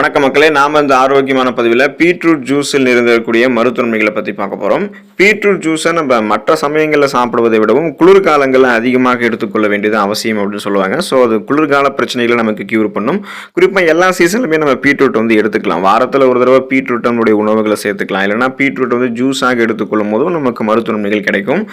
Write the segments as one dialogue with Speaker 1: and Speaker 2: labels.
Speaker 1: வணக்கம் மக்களே, நாம இந்த ஆரோக்கியமான பதிவில் பீட்ரூட் ஜூஸில் நிறைந்திருக்கக்கூடிய மருத்துவமைகளை பற்றி பார்க்க போகிறோம். பீட்ரூட் ஜூஸை நம்ம மற்ற சமயங்களில் சாப்பிடுவதை விடவும் குளிர்காலங்களில் அதிகமாக எடுத்துக்கொள்ள வேண்டியது அவசியம் அப்படின்னு சொல்லுவாங்க. ஸோ அது குளிர்கால பிரச்சனைகளை நமக்கு கியூர் பண்ணும். குறிப்பாக எல்லா சீசன்லையுமே நம்ம பீட்ரூட் எடுத்துக்கலாம். வாரத்தில் ஒரு தடவை பீட்ரூட் நம்மளுடைய உணவுகளை சேர்த்துக்கலாம். இல்லைனா பீட்ரூட் ஜூஸாக எடுத்துக்கொள்ளும் போதும் நமக்கு மருத்துவமைகள் கிடைக்கும்.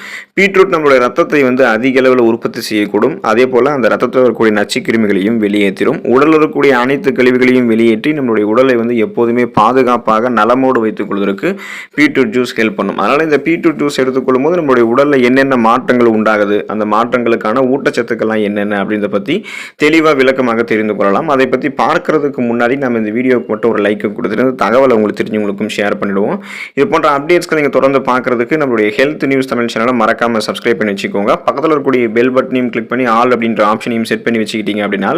Speaker 1: பீட்ரூட் நம்மளுடைய ரத்தத்தை அதிக அளவில் உற்பத்தி செய்யக்கூடும். அதே போல் அந்த ரத்தத்தில் இருக்கக்கூடிய நச்சுக்கிருமிகளையும் வெளியேற்றிடும். உடலில் இருக்கக்கூடிய அனைத்து கழிவுகளையும் வெளியேற்றி நம்மளுடைய உடலை எப்போதுமே பாதுகாப்பாக நலமோடு வைத்துக் கொள்வதற்கு பீட்ரூட் ஜூஸ் ஹெல்ப் பண்ணும். அதனால இந்த பீட்ரூட் ஜூஸ் எடுத்துக்கொள்ளும் போது நம்மளுடைய உடல்ல என்னென்ன மாற்றங்கள் உண்டாகுது, அந்த மாற்றங்களுக்கான ஊட்டச்சத்துக்கள்லாம் என்னென்ன அப்படின்றத பத்தி தெளிவாக விளக்கமாக தெரிந்து கொள்ளலாம். அதை பற்றி பார்க்கறதுக்கு முன்னாடி நம்ம இந்த வீடியோக்கு மட்டும் ஒரு லைக் கொடுத்துட்டு தகவலை உங்களுக்கு தெரிஞ்சவங்களுக்கும் ஷேர் பண்ணிடுவோம். இது போன்ற அப்டேட்ஸ்க்கு நீங்கள் தொடர்ந்து பார்க்கறதுக்கு நம்மளுடைய ஹெல்த் நியூஸ் தமிழ் சேனலை மறக்காம சப்ஸ்கிரைப் பண்ணி வச்சுக்கோங்க. பக்கத்தில் இருக்கக்கூடிய பெல் பட்டனையும் கிளிக் பண்ணி ஆல் அப்படின்ற ஆப்ஷனையும் செட் பண்ணி வச்சுக்கிட்டீங்க அப்படின்னா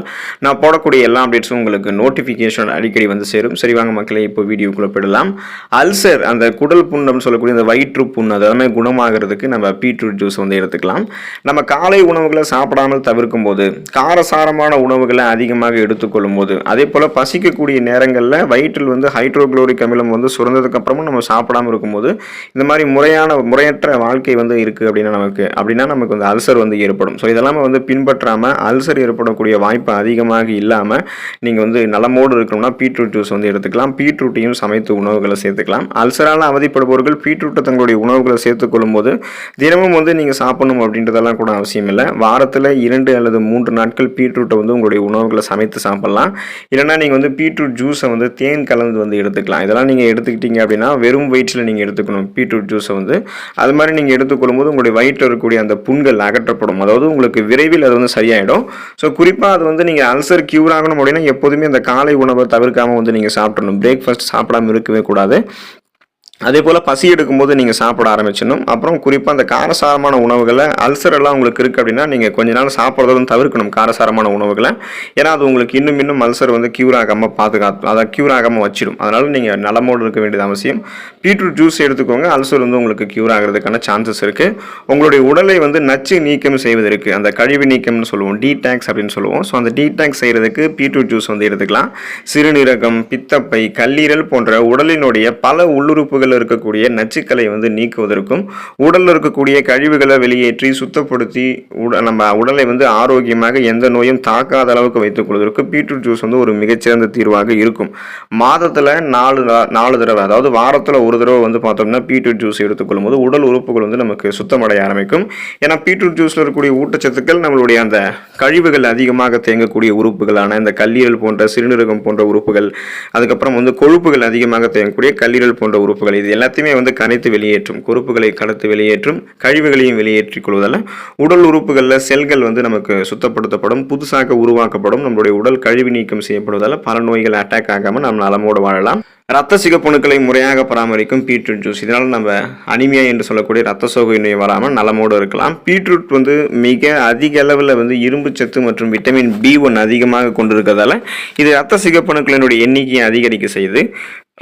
Speaker 1: நான் போடக்கூடிய எல்லா அப்டேட்ஸும் உங்களுக்கு நோட்டிஃபிகேஷன் அடிக்கடி சேரும். சரி வாங்க மக்களே, இப்போ வீடியோக்குள்ள போயிடலாம். அல்சர், அந்த குடல் புண்ணு சொல்லக்கூடிய அந்த வயிற்று புண்ணு அதெல்லாமே குணமாகிறதுக்கு நம்ம பீட்ரூட் ஜூஸ் எடுத்துக்கலாம். நம்ம காலை உணவுகளை சாப்பிடாமல் தவிர்க்கும் போது, காரசாரமான உணவுகளை அதிகமாக எடுத்துக்கொள்ளும் போது, அதே போல பசிக்கக்கூடிய நேரங்களில் வயிற்றில் ஹைட்ரோகுளோரிக் அமிலம் சுரந்ததுக்கு அப்புறமும் நம்ம சாப்பிடாம இருக்கும்போது இந்த மாதிரி முறையற்ற வாழ்க்கை இருக்கு அப்படின்னா நமக்கு அல்சர் ஏற்படும். ஸோ இதெல்லாம் பின்பற்றாம அல்சர் ஏற்படக்கூடிய வாய்ப்பு அதிகமாக இல்லாம நீங்க நலமோடு இருக்கணும்னா பீட்ரூட் ஜூஸ் எடுத்துக்கலாம். பீட்ரூட்டையும் சமைத்து உணவுகளை சேர்த்துக்கலாம். அல்சரால் அவதிப்படுபவர்கள் பீட்ரூட்டை தங்களுடைய உணவுகளை சேர்த்துக் கொள்ளும் போது தினமும் நீங்க சாப்பிடணும் அப்படின்றதெல்லாம் கூட அவசியம் இல்லை. வாரத்தில் 2 அல்லது 3 நாட்கள் பீட்ரூட்டை உங்களுடைய உணவுகளை சமைத்து சாப்பிடலாம். இல்லைன்னா நீங்க பீட்ரூட் ஜூஸை தேன் கலந்து எடுத்துக்கலாம். இதெல்லாம் நீங்க எடுத்துக்கிட்டீங்க அப்படின்னா வெறும் வயிற்றில் நீங்க எடுத்துக்கணும் பீட்ரூட் ஜூஸை அது மாதிரி நீங்க எடுத்துக்கொள்ளும் போது உங்களுடைய வயிற்றில் இருக்கக்கூடிய அந்த புண்கள் அகற்றப்படும். அதாவது உங்களுக்கு விரைவில் அது சரியாயிடும். ஸோ குறிப்பாக அது நீங்க அல்சர் கியூர் ஆகணும் அப்படின்னா எப்போதுமே அந்த காலை உணவை தவிர்க்காம நீங்கள் சாப்பிடணும். பிரேக்ஃபாஸ்ட் சாப்பிடாம இருக்கவே கூடாது. அதே போல் பசி எடுக்கும்போது நீங்கள் சாப்பிட ஆரம்பிச்சிடணும். அப்புறம் குறிப்பாக அந்த காரசாரமான உணவுகளை அல்சர் எல்லாம் உங்களுக்கு இருக்குது அப்படின்னா நீங்கள் கொஞ்ச நாள் சாப்பிட்றதும் தவிர்க்கணும் காரசாரமான உணவுகளை. ஏன்னா அது உங்களுக்கு இன்னும் அல்சர் கியூர் ஆகாமல் அதை கியூர் ஆகாமல் வச்சிடும். அதனால் நீங்கள் நலமோடு இருக்க வேண்டியது அவசியம். பீட்ரூட் ஜூஸ் எடுத்துக்கோங்க. அல்சர் உங்களுக்கு கியூர் ஆகிறதுக்கான சான்சஸ் இருக்குது. உங்களுடைய உடலை நச்சு நீக்கம் செய்வதற்கு, அந்த கழிவு நீக்கம்னு சொல்லுவோம், டீடாக்ஸ் அப்படின்னு சொல்லுவோம். ஸோ அந்த டீடாக்ஸ் செய்கிறதுக்கு பீட்ரூட் ஜூஸ் எடுத்துக்கலாம். சிறுநீரகம், பித்தப்பை, கல்லீரல் போன்ற உடலினுடைய பல உள்ளுறுப்புகள் இருக்கக்கூடிய நச்சுக்களை நீக்குவதற்கும், உடலில் இருக்கக்கூடிய கழிவுகளை வெளியேற்றி சுத்தப்படுத்தி நம்ம உடலை ஆரோக்கியமாக எந்த நோயும் தாக்காத அளவுக்கு வைத்துக் கொள்வதற்கு பீட்ரூட் ஜூஸ் ஒரு மிகச்சிறந்த தீர்வாக இருக்கும். மாதத்தில் 4 தடவை, அதாவது வாரத்தில் ஒரு தடவை பார்த்தோம்னா பீட்ரூட் ஜூஸ் எடுத்துக்கொள்ளும் போது உடல் உறுப்புகள் நமக்கு சுத்தமடைய ஆரம்பிக்கும். ஏன்னா பீட்ரூட் ஜூஸ்ல இருக்கக்கூடிய ஊட்டச்சத்துக்கள் நம்மளுடைய அந்த கழிவுகள் அதிகமாக தேங்கக்கூடிய உறுப்புகளான இந்த கல்லீரல் போன்ற, சிறுநீரகம் போன்ற உறுப்புகள், அதுக்கப்புறம் கொழுப்புகள் அதிகமாக தேங்கக்கூடிய கல்லீரல் போன்ற உறுப்புகள், இது எல்லாத்தையுமே கரைத்து வெளியேற்றும். கொழுப்புகளை கலத்து வெளியேற்றும், கழிவுகளையும் வெளியேற்றிக் கொள்வதால் உடல் உறுப்புகளில் செல்கள் நமக்கு சுத்தப்படுத்தப்படும், புதுசாக உருவாக்கப்படும். நம்மளுடைய உடல் கழிவு நீக்கம் செய்யப்படுவதால் பல நோய்கள் அட்டாக் ஆகாமல் நம்ம நலமோடு வாழலாம். ரத்த சிகப்பணுக்களை முறையாக பராமரிக்கும் பீட்ரூட் ஜூஸ். இதனால் நம்ம அனிமியா என்று சொல்லக்கூடிய ரத்த சோகை நோய் வராமல் நலமோடு இருக்கலாம். பீட்ரூட் மிக அதிக அளவில் இரும்பு சத்து மற்றும் விட்டமின் B1 அதிகமாக கொண்டிருக்கிறதால இது ரத்த சிகப்பணுக்களினுடைய எண்ணிக்கையை அதிகரிக்க செய்து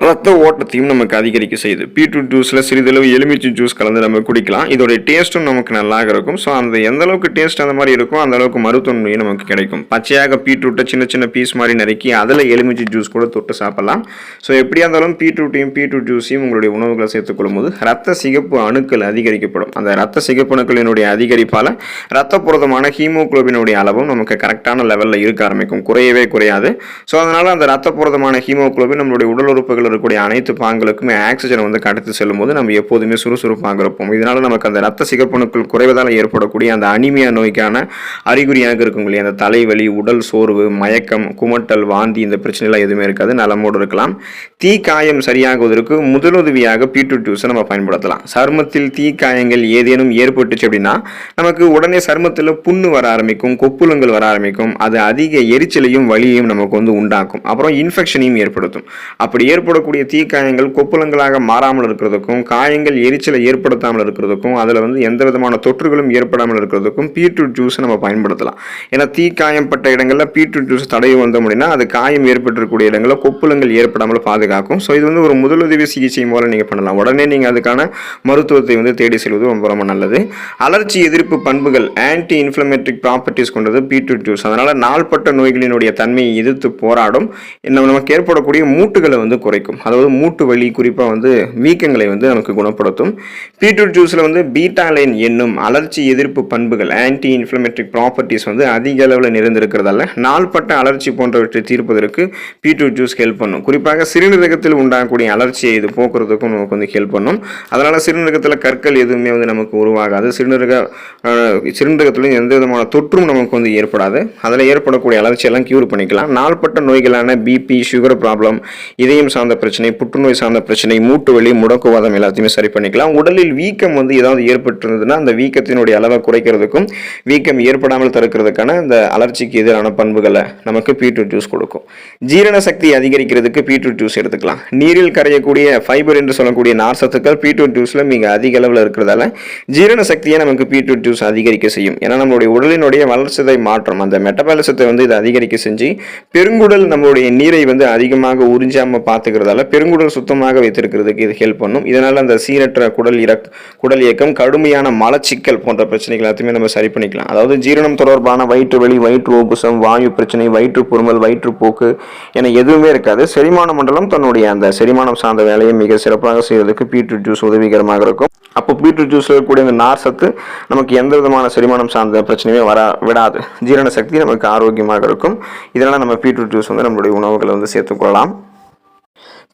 Speaker 1: ரத்த ஓட்டத்தையும் நமக்கு அதிகரிக்க செய்யுது. பீட்ரூட் ஜூஸில் சிறிதளவு எலுமிச்சை ஜூஸ் கலந்து நம்ம குடிக்கலாம். இதோடைய டேஸ்ட்டும் நமக்கு நல்லா இருக்கும். ஸோ அந்த எந்த அளவுக்கு டேஸ்ட் அந்த மாதிரி இருக்கும் அந்த அளவுக்கு மருத்துவமையும் நமக்கு கிடைக்கும். பச்சையாக பீட்ரூட்டை சின்ன சின்ன பீஸ் மாதிரி நறுக்கி அதில் எலுமிச்சை ஜூஸ் கூட தொட்டு சாப்பிடலாம். ஸோ எப்படியா இருந்தாலும் பீட்ரூட் ஜூஸையும் உங்களுடைய உணவுகளை சேர்த்துக்கொள்ளும் போது ரத்த சிகப்பு அணுக்கள் அதிகரிக்கப்படும். அந்த ரத்த சிகப்பு அணுக்களினுடைய அதிகரிப்பால் ரத்த புரதமான ஹீமோகுளோபினுடைய அளவும் நமக்கு கரெக்டான லெவலில் இருக்க ஆரம்பிக்கும், குறையவே குறையாது. ஸோ அதனால் அந்த ரத்த புரதமான ஹீமோகுளோபின் நம்மளுடைய உடல் உறுப்புகள் இருக்கக்கூடிய அனைத்து பாங்களுக்குமே ஆக்சிஜன் கடத்தி செல்லும் போது நம்ம எப்போதுமே சுறுசுறுப்பாக இருப்போம். இதனால நமக்கு அந்த ரத்த சிகப்பணுக்கள் குறைவதால் ஏற்படக்கூடிய அந்த அனிமியா நோய்க்கான அறிகுறியாக இருக்கும் இல்லையா, அந்த தலைவலி, உடல் சோர்வு, மயக்கம், குமட்டல், வாந்தி, இந்த பிரச்சனைலாம் எதுவுமே இருக்காது, நலமோடு இருக்கலாம். தீ காயம் சரியாகுவதற்கு முதலுதவியாக பீட்ரூட் ஜூஸை நம்ம பயன்படுத்தலாம். சருமத்தில் தீ காயங்கள் ஏதேனும் ஏற்பட்டுச்சு அப்படின்னா நமக்கு உடனே சருமத்தில் புண்ணு வர ஆரம்பிக்கும், கொப்புளங்கள் வர ஆரம்பிக்கும். அது அதிக எரிச்சலையும் வலியையும் நமக்கு உண்டாக்கும். அப்புறம் இன்ஃபெக்ஷனையும் ஏற்படுத்தும். அப்படி ஏற்படும் ஏற்படக்கூடிய தீக்காயங்கள் கொப்புளங்களாக மாறாமல் இருக்கிறதுக்கும், காயங்கள் எரிச்சலை ஏற்படுத்தாமல் இருக்கிறதுக்கும், அதில் வந்து எந்த விதமான தொற்றுகளும் ஏற்படாமல் இருக்கிறதுக்கும் பீட்ரூட் ஜூஸை நம்ம பயன்படுத்தலாம். ஏன்னா தீக்காயப்பட்ட இடங்களில் பீட்ரூட் ஜூஸ் தடவி வந்தோம் அப்படின்னா அது காயம் ஏற்பட்டிருக்கக்கூடிய இடங்களில் கொப்புளங்கள் ஏற்படாமல் பாதுகாக்கும். ஸோ இது வந்து ஒரு முதலுதவி சிகிச்சை மூலம் நீங்கள் பண்ணலாம். உடனே நீங்கள் அதுக்கான மருத்துவத்தை வந்து தேடி செல்வது ரொம்ப ரொம்ப நல்லது. அலர்ஜி எதிர்ப்பு பண்புகள், ஆன்டி இன்ஃப்ளமேட்டரி ப்ராப்பர்ட்டிஸ் கொண்டது பீட்ரூட் ஜூஸ். அதனால் நாள்பட்ட நோய்களினுடைய தன்மையை எதிர்த்து போராடும். நமக்கு ஏற்படக்கூடிய மூட்டுகளை வந்து குறைக்கும். அதாவது மூட்டு வலி, குறிப்பாக வந்து வீக்கங்களை வந்து நமக்கு குணப்படுத்தும். பீட்ரூட் ஜூஸில் வந்து பீட்டாலைன் என்னும் அலர்ஜி எதிர்ப்பு பண்புகள், ஆன்டி இன்ஃப்ளமேட்டரி ப்ராப்பர்ட்டிஸ் வந்து அதிக அளவில் நிறைந்திருக்கிறதால நாள்பட்ட அலர்ஜி போன்றவற்றை தீர்ப்பதற்கு பீட்ரூட் ஜூஸ் ஹெல்ப் பண்ணும். குறிப்பாக சிறுநீரகத்தில் உண்டாகக்கூடிய அலர்ச்சியை இது போக்குறதுக்கும் நமக்கு வந்து ஹெல்ப் பண்ணும். அதனால் சிறுநீரகத்தில் கற்கள் எதுவுமே வந்து நமக்கு உருவாகாது. சிறுநீரகத்தில் எந்த விதமான தொற்றும் நமக்கு வந்து ஏற்படாது. அதில் ஏற்படக்கூடிய அலர்ச்சியெல்லாம் கியூர் பண்ணிக்கலாம். நாள்பட்ட நோய்களான பிபி, சுகர் ப்ராப்ளம், இதயம் சார்ந்த பிரச்சனை, புற்றுநோய் சார்ந்த பிரச்சனை, மூட்டு வலி, முடக்குவாதம் எல்லாத்தையுமே சரி பண்ணிக்கலாம். உடலில் வீக்கம் வந்து ஏதாவது ஏற்பட்டிருந்ததுன்னா அந்த வீக்கத்தினுடைய அளவை குறைக்கிறதுக்கும் வீக்கம் ஏற்படாமல் தடுக்கிறதுக்கான இந்த அலர்ச்சிக்கு எதிரான பண்புகளை நமக்கு பீட்ரூட் ஜூஸ் கொடுக்கும். ஜீரண சக்தி அதிகரிக்கிறதுக்கு பீட்ரூட் ஜூஸ் எடுத்துக்கலாம். நீரில் கரையக்கூடிய ஃபைபர் என்று சொல்லக்கூடிய நார் சத்துக்கள் பீட்ரூட் ஜூஸில் மிக அதிக அளவில் இருக்கிறதால ஜீரண சக்தியை நமக்கு பீட்ரூட் ஜூஸ் அதிகரிக்க செய்யும். ஏன்னா நம்மளுடைய உடலினுடைய வளர்ச்சிதை மாற்றம், அந்த மெட்டபாலிசத்தை வந்து இது அதிகரிக்க செஞ்சு பெருங்குடல் நம்மளுடைய நீரை வந்து அதிகமாக உறிஞ்சாமல் பார்த்துக்கிறதால பெருங்குடல் சுத்தமாக வைத்திருக்கிறதுக்கு இது ஹெல்ப் பண்ணும். இதனால் அந்த சீரற்ற குடல் இயக்கம், கடுமையான மலச்சிக்கல் போன்ற பிரச்சனைகள் எல்லாத்தையுமே நம்ம சரி பண்ணிக்கலாம். அதாவது ஜீரணம் தொடர்பான வயிற்று வலி, வயிற்று உப்புசம், வாயு பிரச்சனை, வயிற்று பொறுமல், வயிற்றுப்போக்கு என எதுவுமே இருக்காது. செரிமான மண்டலம் தன்னுடைய அந்த செரிமானம் சார்ந்த வேலையை மிக சிறப்பாக செய்வதற்கு பீட்ரூட் ஜூஸ் உதவிகரமாக இருக்கும். அப்போ பீட்ரூட் ஜூஸில் இருக்கக்கூடிய இந்த நார் சத்து நமக்கு எந்த விதமான செரிமானம் சார்ந்த பிரச்சனையுமே விடாது. ஜீரண சக்தி நமக்கு ஆரோக்கியமாக இருக்கும். இதனால் நம்ம பீட்ரூட் ஜூஸ் வந்து நம்மளுடைய உணவுகளை வந்து சேர்த்துக்கொள்ளலாம்.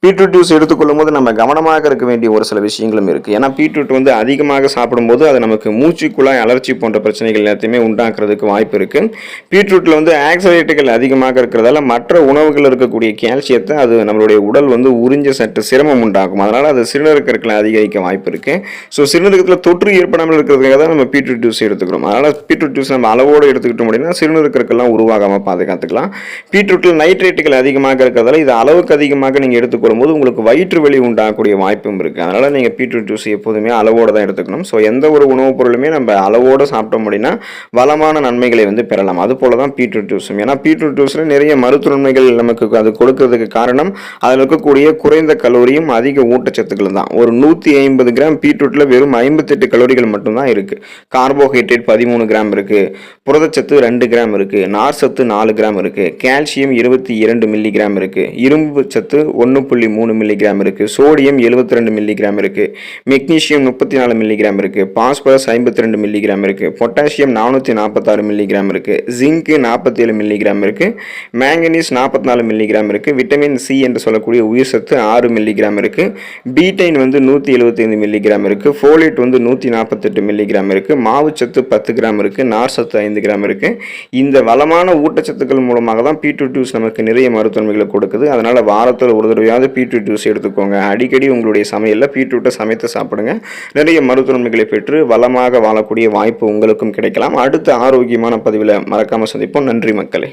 Speaker 1: பீட்ரூட் ஜூஸ் எடுத்துக்கொள்ளும் போது நம்ம கவனமாக இருக்க வேண்டிய ஒரு சில விஷயங்களும் இருக்குது. ஏன்னா பீட்ரூட் வந்து அதிகமாக சாப்பிடும்போது அது நமக்கு மூச்சு குழாய் அலர்ச்சி போன்ற பிரச்சனைகள் எல்லாத்தையுமே உண்டாக்குறதுக்கு வாய்ப்பு இருக்குது. பீட்ரூட்டில் வந்து ஆக்சலேட்டுகள் அதிகமாக இருக்கிறதால மற்ற உணவுகள் இருக்கக்கூடிய கால்சியத்தை அது நம்மளுடைய உடல் வந்து உறிஞ்ச சற்று சிரமம் உண்டாகும். அதனால் அது சிறுநீரகங்களை அதிகரிக்க வாய்ப்பு இருக்குது. ஸோ சிறுநீரகத்தில் தொற்று ஏற்படாமல் இருக்கிறதுக்காக தான் நம்ம பீட்ரூட் ஜூஸ் எடுத்துக்கிறோம். அதனால் பீட்ரூட் ஜூஸ் நம்ம அளவோடு எடுத்துக்கிட்டோம் அப்படின்னா சிறுநீரகெல்லாம் உருவாகாமல் பாதுகாத்துக்கலாம். பீட்ரூட்டில் நைட்ரேட்டுகள் அதிகமாக இருக்கிறதால இது அளவுக்கு அதிகமாக நீங்கள் எடுத்துக்கொள்ளும் போது உங்களுக்கு வயிற்று வலி உண்டாகக்கூடிய வாய்ப்பும் இருக்குது. அதனால் நீங்கள் பீட்ரூட் ஜூஸ் எப்போதுமே அளவோடு தான் எடுத்துக்கணும். ஸோ எந்த ஒரு உணவுப் பொருளுமே நம்ம அளவோடு சாப்பிட்டோம் அப்படின்னா வளமான நன்மைகளை வந்து பெறலாம். அது போல தான் பீட்ரூட் ஜூஸும். ஏன்னா பீட்ரூட் ஜூஸில் நிறைய மருத்துவ நன்மைகள் நமக்கு அது கொடுக்கறதுக்கு காரணம் அதில் இருக்கக்கூடிய குறைந்த கலோரியும் அதிக ஊட்டச்சத்துக்களும் தான். ஒரு 150 கிராம் பீட்ரூட்டில் வெறும் 58 கலோரிகள் மட்டும்தான் இருக்குது. கார்போஹைட்ரேட் 13 கிராம் இருக்குது, புரதச்சத்து 2 கிராம் இருக்குது, நார் சத்து 4 கிராம் இருக்குது, கால்சியம் 22 மில்லிகிராம் இருக்குது, இரும்பு சத்து 1.3 மில்லிகிராம் இருக்குது, சோடியம் 72 மில்லிகிராம் இருக்குது, மெக்னீசியம் 34 மில்லிகிராம் இருக்குது, பாஸ்பரஸ் 52 மில்லிகிராம் இருக்குது, பொட்டாசியம் 446 மில்லிகிராம் இருக்குது, ஜிங்க் 47 மில்லிகிராம் இருக்குது, மேங்கனீஸ் 44 மில்லிகிராம் இருக்குது, விட்டமின் சி என்று சொல்லக்கூடிய உயிர் சத்து 6 மில்லிகிராம் இருக்குது, பீட்டைன் வந்து 175 மில்லிகிராம் இருக்குது, ஃபோலேட் வந்து 148 மில்லிகிராம் இருக்குது, மாவுச்சத்து 10 கிராம் இருக்குது, நார் சத்து 5 கிராம் இருக்குது. இந்த வளமான ஊட்டச்சத்துக்கள் மூலமாக தான் பீட்ரூட் ஜூஸ் நமக்கு நிறைய மருத்துவமைகளை கொடுக்குது. அதனால் வாரத்தில் ஒரு தடவையாவது பீட்ரூட் ஜூஸ் எடுத்துக்கோங்க. அடிக்கடி உங்களுடைய சமையலில் பீட்ரூட்டை சமைத்து சாப்பிடுங்க. நிறைய மருத்துவமைகளை பெற்று வளமாக வாழக்கூடிய வாய்ப்பு உங்களுக்கும் கிடைக்கலாம். அடுத்த ஆரோக்கியமான பதிவில் மறக்காமல் சந்திப்போம். நன்றி மக்களே.